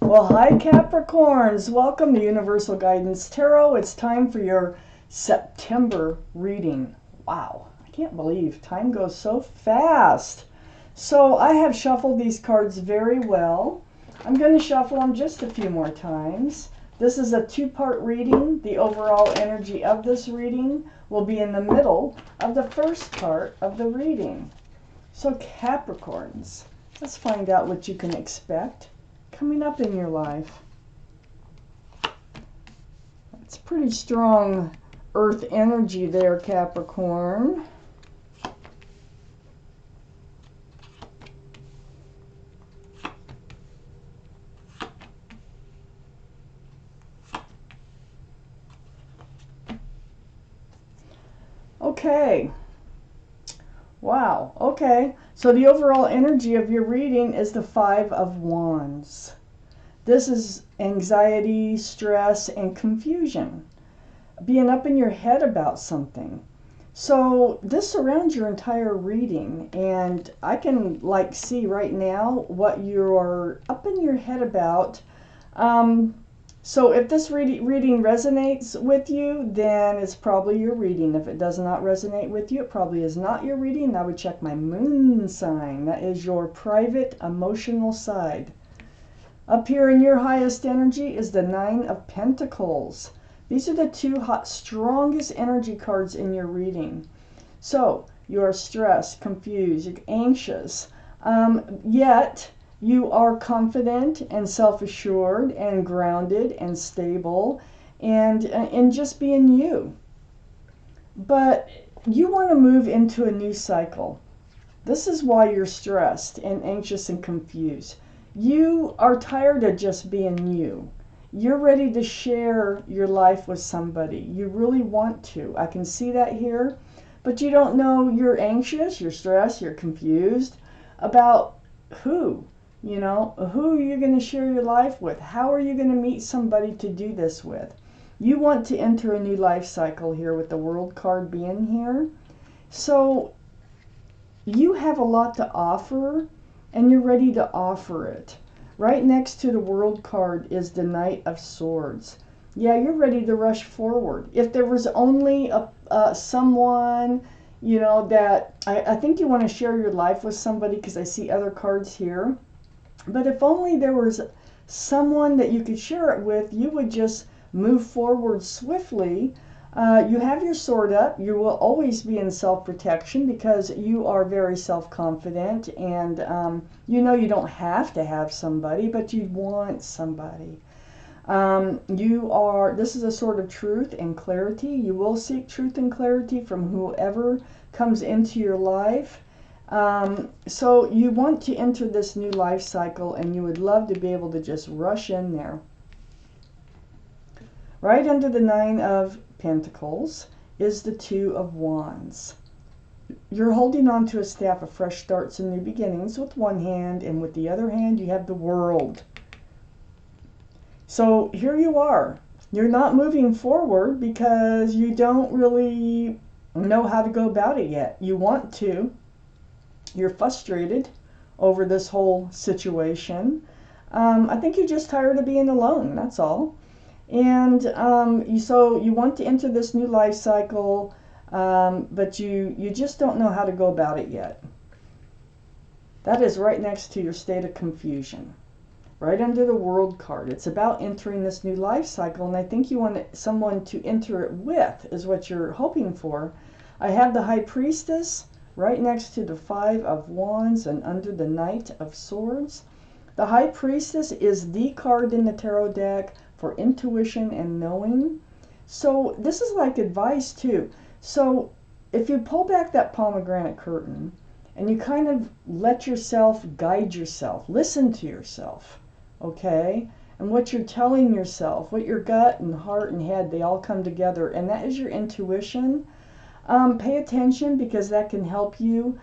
Well, hi Capricorns. Welcome to Universal Guidance Tarot. It's time for your September reading. Wow, I can't believe time goes so fast. So I have shuffled these cards very well. I'm going to shuffle them just a few more times. This is a two-part reading. The overall energy of this reading will be in the middle of the first part of the reading. So Capricorns, let's find out what you can expect coming up in your life. It's pretty strong earth energy there, Capricorn. Okay. Wow. Okay. So the overall energy of your reading is the Five of Wands. This is anxiety, stress, and confusion. Being up in your head about something. So this surrounds your entire reading, and I can see right now what you're up in your head about. So if this reading resonates with you, then it's probably your reading. If it does not resonate with you, it probably is not your reading. I would check my moon sign. That is your private emotional side. Up here in your highest energy is the Nine of Pentacles. These are the two strongest energy cards in your reading. So you are stressed, confused, you're anxious, yet you are confident and self-assured and grounded and stable and just being you. But you want to move into a new cycle. This is why you're stressed and anxious and confused. You are tired of just being you. You're ready to share your life with somebody. You really want to. I can see that here. But you don't know. You're anxious, you're stressed, you're confused about who. You know, who are you going to share your life with? How are you going to meet somebody to do this with? You want to enter a new life cycle here with the World card being here. So you have a lot to offer, and you're ready to offer it. Right next to the World card is the Knight of Swords. Yeah, you're ready to rush forward. If there was only someone, you know, that I think you want to share your life with somebody, because I see other cards here. But if only there was someone that you could share it with, you would just move forward swiftly. You have your sword up. You will always be in self-protection because you are very self-confident, and you know you don't have to have somebody, but you want somebody. This is a sword of truth and clarity. You will seek truth and clarity from whoever comes into your life. So you want to enter this new life cycle, and you would love to be able to just rush in there. Right under the Nine of Pentacles is the Two of Wands. You're holding on to a staff of fresh starts and new beginnings with one hand, and with the other hand you have the World. So here you are. You're not moving forward because you don't really know how to go about it yet. You want to. You're frustrated over this whole situation. I think you're just tired of being alone, that's all. And so you want to enter this new life cycle, but you just don't know how to go about it yet. That is right next to your state of confusion. Right under the World card. It's about entering this new life cycle, and I think you want someone to enter it with, is what you're hoping for. I have the High Priestess right next to the Five of Wands and under the Knight of Swords. The High Priestess is the card in the tarot deck for intuition and knowing. So this is like advice too. So if you pull back that pomegranate curtain and you kind of let yourself guide yourself, listen to yourself, okay? And what you're telling yourself, what your gut and heart and head, they all come together, and that is your intuition. Pay attention, because that can help you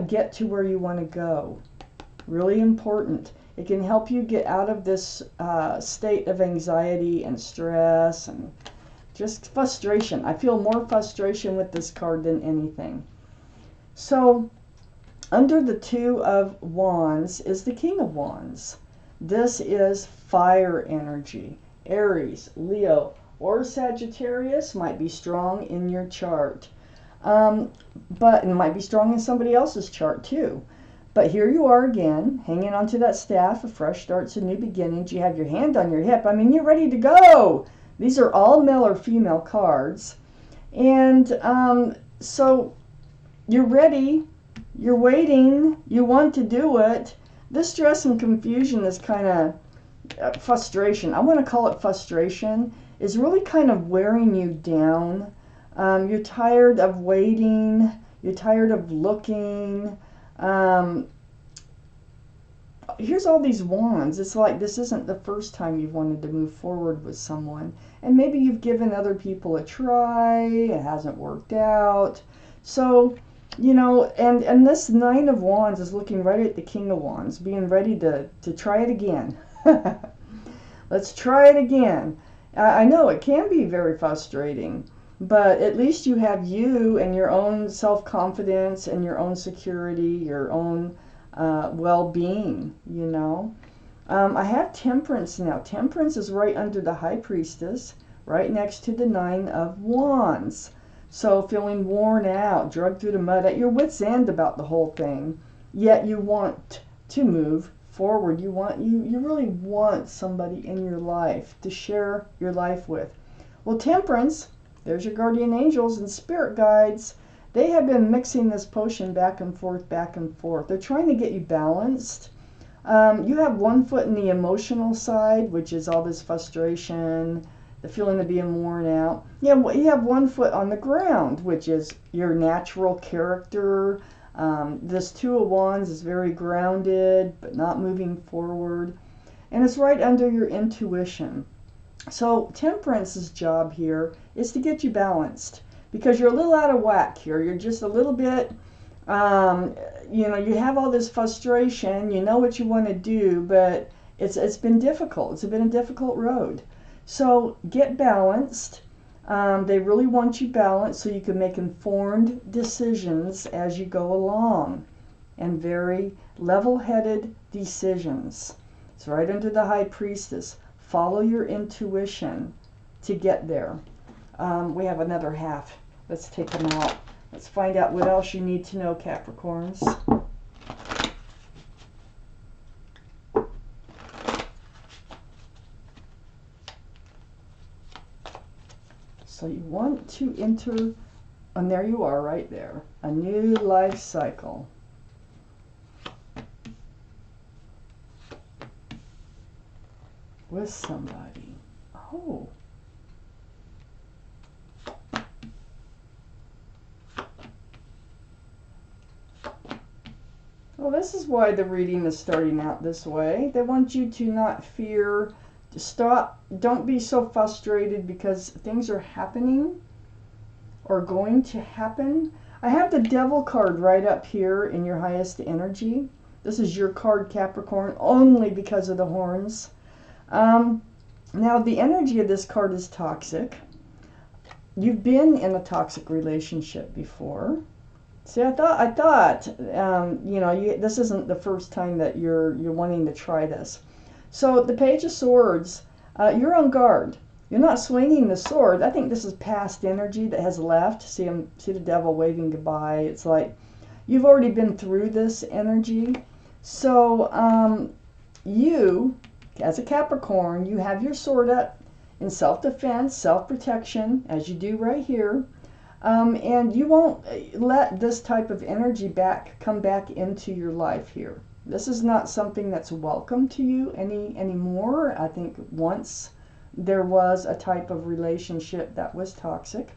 get to where you want to go. Really important. It can help you get out of this state of anxiety and stress and just frustration. I feel more frustration with this card than anything. So under the Two of Wands is the King of Wands. This is fire energy. Aries, Leo, or Sagittarius might be strong in your chart. But it might be strong in somebody else's chart too. But here you are again, hanging onto that staff of fresh starts and new beginnings. You have your hand on your hip. I mean, you're ready to go. These are all male or female cards. And so you're ready, you're waiting, you want to do it. This stress and confusion is kind of frustration. I want to call it frustration. Is really kind of wearing you down. You're tired of waiting. You're tired of looking. Here's all these wands. It's like this isn't the first time you've wanted to move forward with someone. And maybe you've given other people a try. It hasn't worked out. So, you know, and this Nine of Wands is looking right at the King of Wands, being ready to try it again. Let's try it again. I know it can be very frustrating. But at least you have you and your own self-confidence and your own security, your own well-being, you know. I have Temperance now. Temperance is right under the High Priestess, right next to the Nine of Wands. So feeling worn out, dragged through the mud, at your wit's end about the whole thing, yet you want to move forward. You really want somebody in your life to share your life with. Well, Temperance, there's your guardian angels and spirit guides. They have been mixing this potion back and forth, back and forth. They're trying to get you balanced. You have one foot in the emotional side, which is all this frustration, the feeling of being worn out. Yeah, you have one foot on the ground, which is your natural character. This Two of Wands is very grounded, but not moving forward. And it's right under your intuition. So Temperance's job here is to get you balanced, because you're a little out of whack here. You're just a little bit, you know, you have all this frustration. You know what you want to do, but it's been difficult. It's been a difficult road. So get balanced. They really want you balanced so you can make informed decisions as you go along, and very level-headed decisions. It's right under the High Priestess. Follow your intuition to get there. We have another half. Let's take them out. Let's find out what else you need to know, Capricorns. So you want to enter, and there you are right there, a new life cycle. With somebody. Oh. Well, this is why the reading is starting out this way. They want you to not fear, to stop, don't be so frustrated because things are happening or going to happen. I have the Devil card right up here in your highest energy. This is your card, Capricorn, only because of the horns. Now, the energy of this card is toxic. You've been in a toxic relationship before. See, I thought, you know, this isn't the first time that you're wanting to try this. So the Page of Swords, you're on guard. You're not swinging the sword. I think this is past energy that has left. See the Devil waving goodbye. It's like you've already been through this energy. So you, as a Capricorn, you have your sword up in self-defense, self-protection, as you do right here. And you won't let this type of energy come back into your life here. This is not something that's welcome to you anymore. I think once there was a type of relationship that was toxic.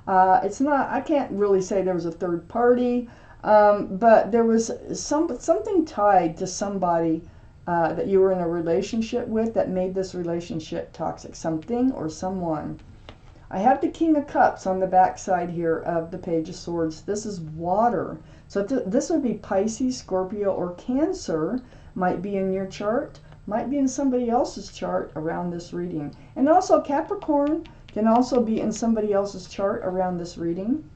It's not, I can't really say there was a third party, but there was something tied to somebody that you were in a relationship with that made this relationship toxic. Something or someone. I have the King of Cups on the back side here of the Page of Swords. This is water. So this would be Pisces, Scorpio, or Cancer. Might be in your chart. Might be in somebody else's chart around this reading. And also Capricorn can also be in somebody else's chart around this reading.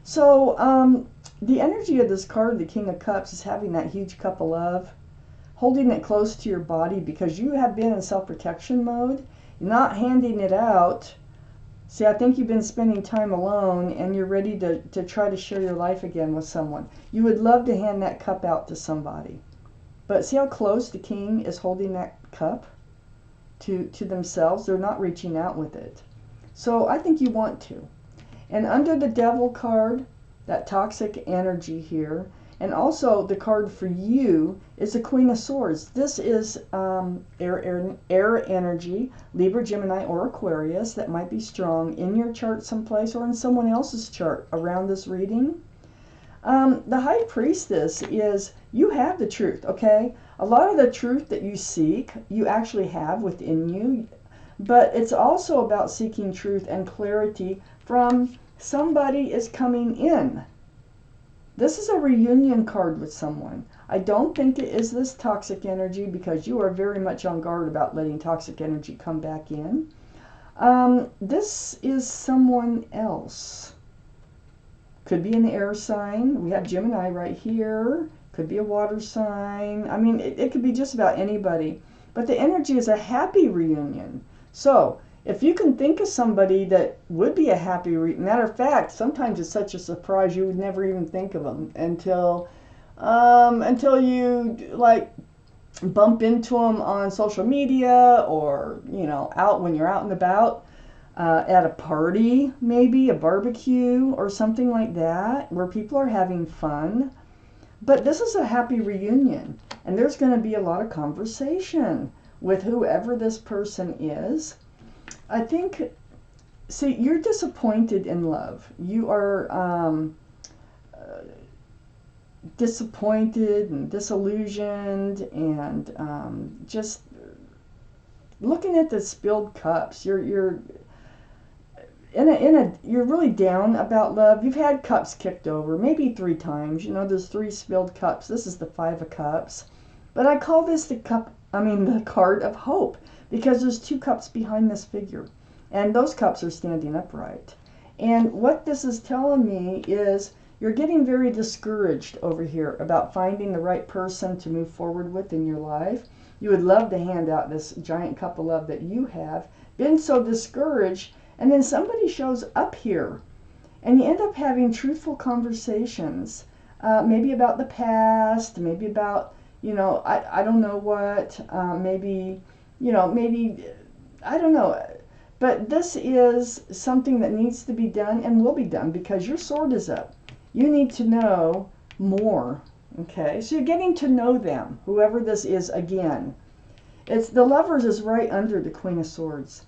So the energy of this card, the King of Cups, is having that huge cup of love. holding it close to your body because you have been in self-protection mode. You're not handing it out. See, I think you've been spending time alone and you're ready to try to share your life again with someone. You would love to hand that cup out to somebody. But see how close the king is holding that cup to themselves? They're not reaching out with it. So I think you want to. And under the devil card, that toxic energy here, and also the card for you is the Queen of Swords. This is air energy, Libra, Gemini, or Aquarius that might be strong in your chart someplace or in someone else's chart around this reading. The High Priestess is, you have the truth, okay? A lot of the truth that you seek, you actually have within you, but it's also about seeking truth and clarity from somebody is coming in. This is a reunion card with someone. I don't think it is this toxic energy because you are very much on guard about letting toxic energy come back in. This is someone else. Could be an air sign. We have Gemini right here. Could be a water sign. I mean, it could be just about anybody. But the energy is a happy reunion. So, if you can think of somebody that would be a happy matter of fact, sometimes it's such a surprise you would never even think of them until you like bump into them on social media or out when you're out and about at a party, maybe a barbecue or something like that where people are having fun. But this is a happy reunion, and there's going to be a lot of conversation with whoever this person is. I think, see, you're disappointed in love. You are disappointed and disillusioned and just looking at the spilled cups. You're really down about love. You've had cups kicked over, maybe 3 times. There's 3 spilled cups. This is the 5 of Cups. But I call this the card of hope, because there's 2 cups behind this figure, and those cups are standing upright. And what this is telling me is you're getting very discouraged over here about finding the right person to move forward with in your life. You would love to hand out this giant cup of love that you have. Been so discouraged, and then somebody shows up here, and you end up having truthful conversations, maybe about the past, maybe about, I don't know what, maybe, I don't know. But this is something that needs to be done and will be done because your sword is up. You need to know more, okay? So you're getting to know them, whoever this is again. It's the Lovers is right under the Queen of Swords.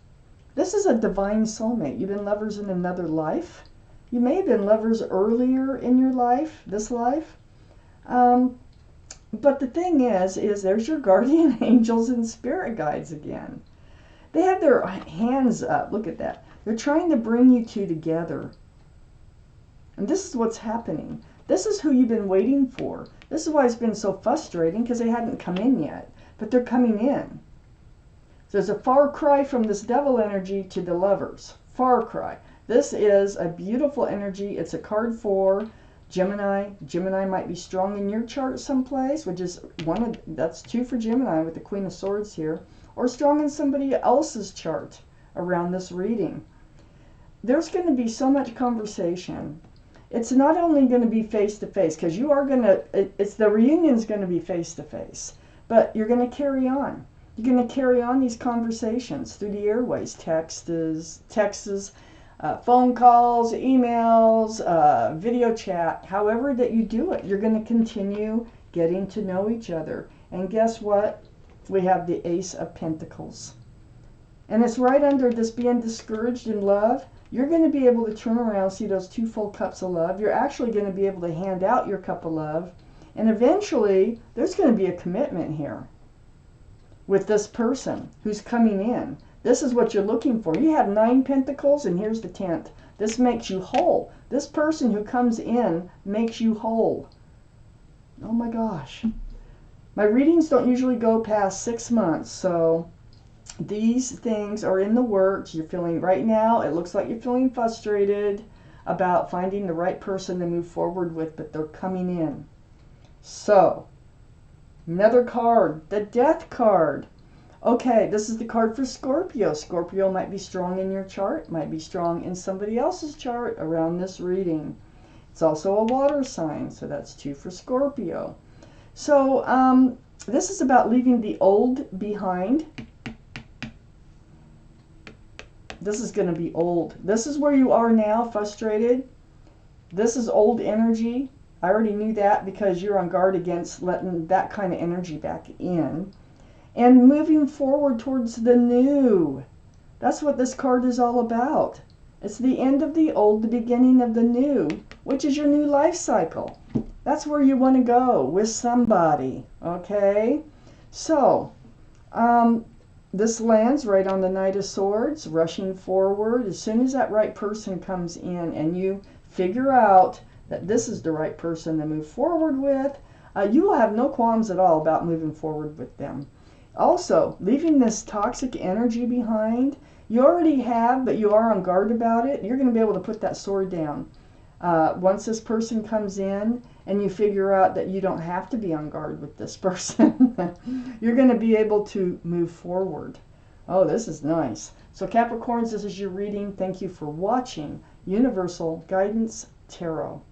This is a divine soulmate. You've been lovers in another life. You may have been lovers earlier in your life, this life. But the thing is there's your guardian angels and spirit guides again. They have their hands up. Look at that. They're trying to bring you two together. And this is what's happening. This is who you've been waiting for. This is why it's been so frustrating, because they hadn't come in yet. But they're coming in. So there's a far cry from this devil energy to the Lovers. Far cry. This is a beautiful energy. It's a card for Gemini. Gemini might be strong in your chart someplace, which is that's 2 for Gemini with the Queen of Swords here, or strong in somebody else's chart around this reading. There's going to be so much conversation. It's not only going to be face to face, because you are going to, the reunion's going to be face to face, but you're going to carry on. You're going to carry on these conversations through the airways, texts, phone calls, emails, video chat, however that you do it. You're going to continue getting to know each other. And guess what? We have the Ace of Pentacles. And it's right under this being discouraged in love. You're going to be able to turn around, see those 2 full cups of love. You're actually going to be able to hand out your cup of love. And eventually, there's going to be a commitment here with this person who's coming in. This is what you're looking for. You have 9 pentacles, and here's the 10th. This makes you whole. This person who comes in makes you whole. Oh my gosh. My readings don't usually go past 6 months, so these things are in the works. You're feeling, right now, it looks like you're feeling frustrated about finding the right person to move forward with, but they're coming in. So, Another card, the Death card. Okay, this is the card for Scorpio. Scorpio might be strong in your chart, might be strong in somebody else's chart around this reading. It's also a water sign, so that's 2 for Scorpio. So this is about leaving the old behind. This is going to be old. This is where you are now, frustrated. This is old energy. I already knew that because you're on guard against letting that kind of energy back in. And moving forward towards the new. That's what this card is all about. It's the end of the old, the beginning of the new, which is your new life cycle. That's where you want to go with somebody, okay? So, this lands right on the Knight of Swords, rushing forward. As soon as that right person comes in and you figure out that this is the right person to move forward with, you will have no qualms at all about moving forward with them. Also, leaving this toxic energy behind, you already have, but you are on guard about it. You're going to be able to put that sword down. Once this person comes in and you figure out that you don't have to be on guard with this person, you're going to be able to move forward. Oh, this is nice. So Capricorns, this is your reading. Thank you for watching Universal Guidance Tarot.